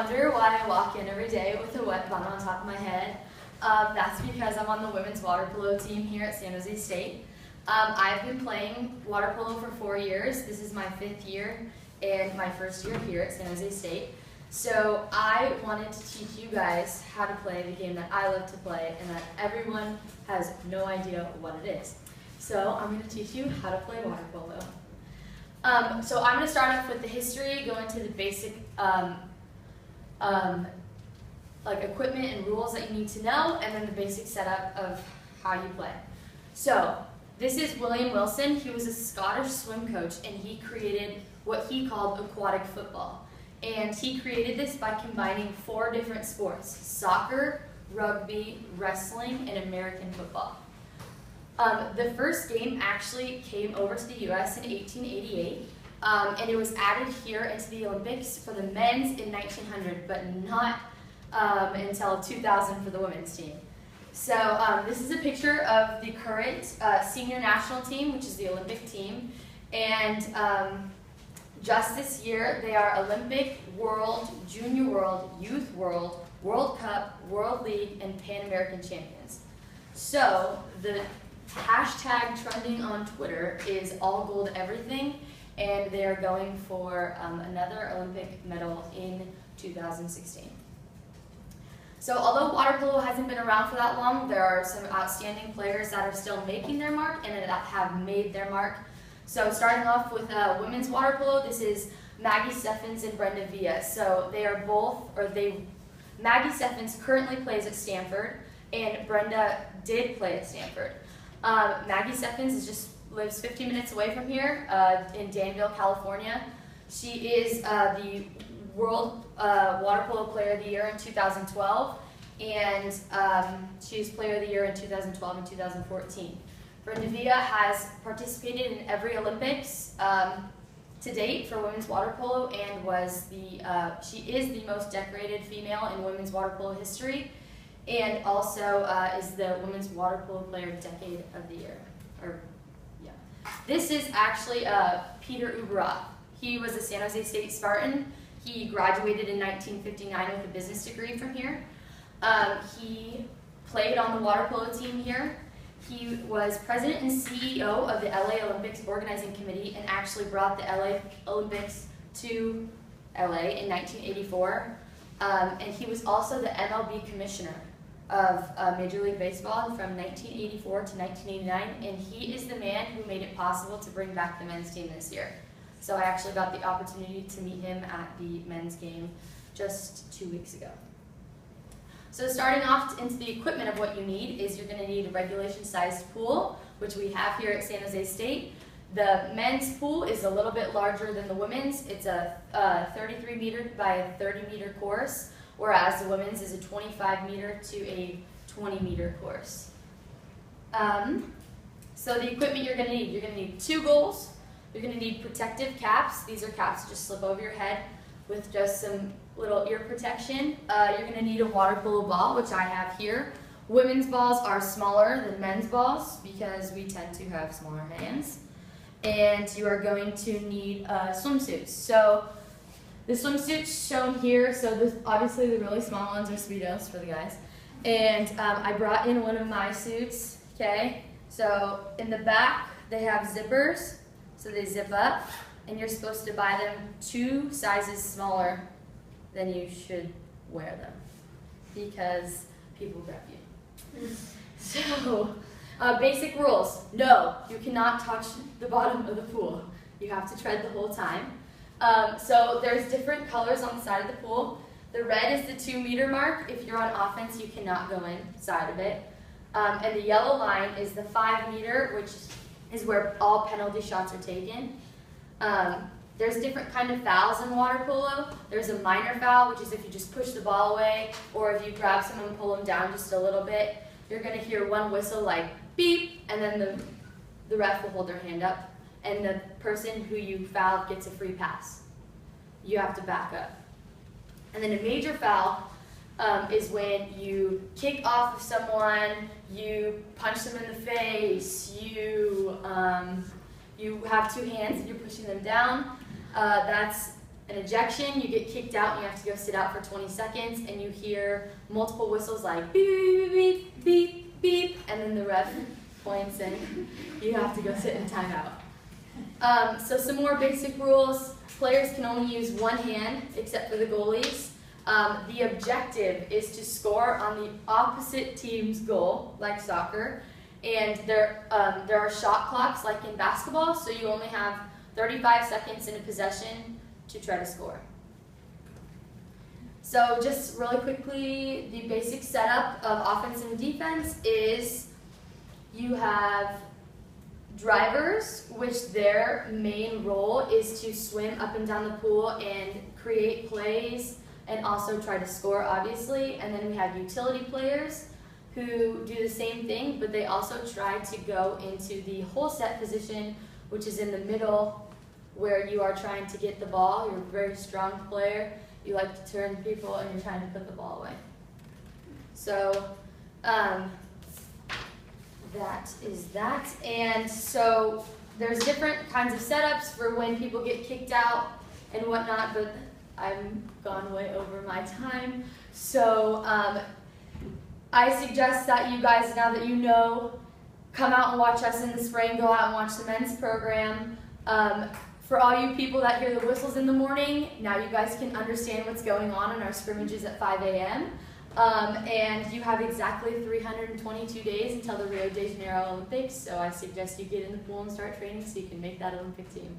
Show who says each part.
Speaker 1: wonder why I walk in every day with a wet bun on top of my head, that's because I'm on the women's water polo team here at San Jose State. I've been playing water polo for 4 years. This is my 5th year and my 1st year here at San Jose State. So I wanted to teach you guys how to play the game that I love to play and that everyone has no idea what it is. So I'm going to teach you how to play water polo. So I'm going to start off with the history, go into the basic equipment and rules that you need to know, and then the basic setup of how you play. So this is William Wilson. He was a Scottish swim coach, and he created what he called aquatic football. And he created this by combining 4 different sports: soccer, rugby, wrestling, and American football. The first game actually came over to the U.S. in 1888, and it was added here into the Olympics for the men's in 1900, but not until 2000 for the women's team. So this is a picture of the current senior national team, which is the Olympic team, and just this year they are Olympic, World, Junior World, Youth World, World Cup, World League, and Pan American champions. So the hashtag trending on Twitter is all gold everything, and they're going for another Olympic medal in 2016. So although water polo hasn't been around for that long, there are some outstanding players that are still making their mark and that have made their mark. So starting off with women's water polo, this is Maggie Steffens and Brenda Villa. So they are Maggie Steffens currently plays at Stanford, and Brenda did play at Stanford. Maggie Steffens lives 50 minutes away from here in Danville, California. She is the World Water Polo Player of the Year in 2012, and she's Player of the Year in 2012 and 2014. Brenda Villa has participated in every Olympics to date for women's water polo, and she is the most decorated female in women's water polo history, and also is the Women's Water Polo Player Decade of the Year. This is actually Peter Uberoth. He was a San Jose State Spartan. He graduated in 1959 with a business degree from here. He played on the water polo team here. He was president and CEO of the LA Olympics Organizing Committee and actually brought the LA Olympics to LA in 1984. And he was also the MLB commissioner of Major League Baseball from 1984 to 1989, and he is the man who made it possible to bring back the men's team this year. So I actually got the opportunity to meet him at the men's game just 2 weeks ago. So starting off into the equipment of what you need is you're going to need a regulation-sized pool, which we have here at San Jose State. The men's pool is a little bit larger than the women's. It's a 33 meter by a 30 meter course, whereas the women's is a 25 meter to a 20 meter course. So the equipment you're going to need 2 goals. You're going to need protective caps. These are caps that just slip over your head with just some little ear protection. You're going to need a water polo ball, which I have here. Women's balls are smaller than men's balls because we tend to have smaller hands. And you are going to need swimsuits. So the swimsuits shown here, so obviously the really small ones are Speedos for the guys. And I brought in one of my suits, okay? So in the back, they have zippers. So they zip up, and you're supposed to buy them 2 sizes smaller than you should wear them because people grab you. So, basic rules. No, you cannot touch the bottom of the pool. You have to tread the whole time. So there's different colors on the side of the pool. The red is the 2 meter mark. If you're on offense, you cannot go inside of it. And the yellow line is the 5 meter, which is where all penalty shots are taken. There's different kind of fouls in water polo. There's a minor foul, which is if you just push the ball away, or if you grab someone and pull them down just a little bit. You're going to hear one whistle like beep, and then the ref will hold their hand up, and the person who you fouled gets a free pass. You have to back up. And then a major foul is when you kick off of someone, you punch them in the face, you have 2 hands and you're pushing them down. That's an ejection, you get kicked out and you have to go sit out for 20 seconds, and you hear multiple whistles like beep, beep, beep, beep, beep, and then the ref points and you have to go sit in timeout. So some more basic rules. Players can only use one hand, except for the goalies. The objective is to score on the opposite team's goal, like soccer. And there are shot clocks, like in basketball, so you only have 35 seconds in a possession to try to score. So just really quickly, the basic setup of offense and defense is you have drivers, which their main role is to swim up and down the pool and create plays and also try to score, obviously. And then we have utility players who do the same thing, but they also try to go into the hole set position, which is in the middle where you are trying to get the ball. You're a very strong player. You like to turn people and you're trying to put the ball away. So that is that. And so there's different kinds of setups for when people get kicked out and whatnot, but I'm gone way over my time. So I suggest that you guys, now that you know, come out and watch us in the spring, go out and watch the men's program. For all you people that hear the whistles in the morning, now you guys can understand what's going on in our scrimmages at 5 a.m. And you have exactly 322 days until the Rio de Janeiro Olympics, so I suggest you get in the pool and start training so you can make that Olympic team.